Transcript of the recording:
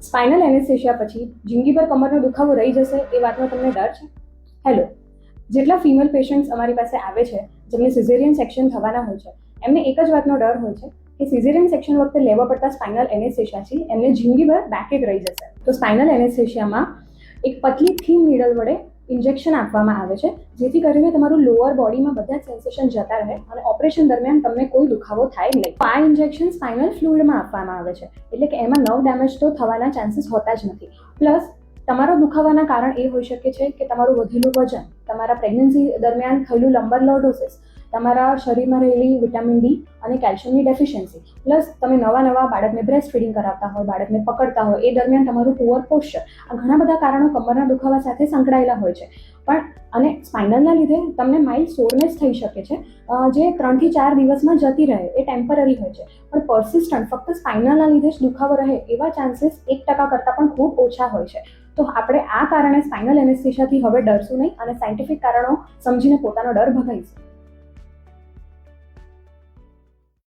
Spinal anaesthesia પછી જિંદગીભર કમરનો દુખાવો રહી જશે એ વાતનો તમને ડર છે? હેલો, જેટલા ફિમેલ પેશન્ટ્સ અમારી પાસે આવે છે જેમને સિઝેરિયન સેક્શન થવાના હોય છે, એમને એક જ વાતનો ડર હોય છે કે સિઝેરિયન સેક્શન વખતે લેવા પડતા સ્પાઇનલ એનેસ્થેશિયાથી એમને જિંદગીભર બેકએક રહી જશે. તો સ્પાઇનલ એનેસ્થેશિયામાં એક પતલી થીન નીડલ વડે ઇન્જેક્શન આપવામાં આવે છે, જેથી કરીને તમારું લોઅર બોડીમાં બધા જ સેન્સેશન જતા રહે અને ઓપરેશન દરમિયાન તમને કોઈ દુખાવો થાય નહીં. આ ઇન્જેક્શન સ્પાઇનલ ફ્લુઇડમાં આપવામાં આવે છે, એટલે કે એમાં નર્વ ડેમેજ તો થવાના ચાન્સીસ હોતા જ નથી. પ્લસ તમારો દુખાવાના કારણ એ હોઈ શકે છે કે તમારું વધેલું વજન, તમારા પ્રેગ્નન્સી દરમિયાન થયેલું લંબર લોર્ડોસિસ, તમારા શરીરમાં રહેલી વિટામિન ડી અને કેલ્શિયમની ડેફિશિયન્સી, પ્લસ તમે નવા બાળકને બ્રેસ્ટ ફીડિંગ કરાવતા હોય, બાળકને પકડતા હોય, એ દરમિયાન તમારું પુઅર પોસ્ચર, આ ઘણા બધા કારણો કમરના દુખાવા સાથે સંકળાયેલા હોય છે. પણ અને સ્પાઇનલના લીધે તમને માઇલ્ડ સોરનેસ થઈ શકે છે, જે 3 થી 4 દિવસમાં જતી રહે, એ ટેમ્પરરી હોય છે. પણ પરસિસ્ટન્ટ ફક્ત સ્પાઇનલના લીધે જ દુખાવો રહે એવા ચાન્સીસ 1% કરતાં પણ ખૂબ ઓછા હોય છે. તો આપણે આ કારણે સ્પાઇનલ એનેસ્થેશિયાથી હવે ડરશું નહીં અને સાયન્ટિફિક કારણો સમજીને પોતાનો ડર ભગાઈશું.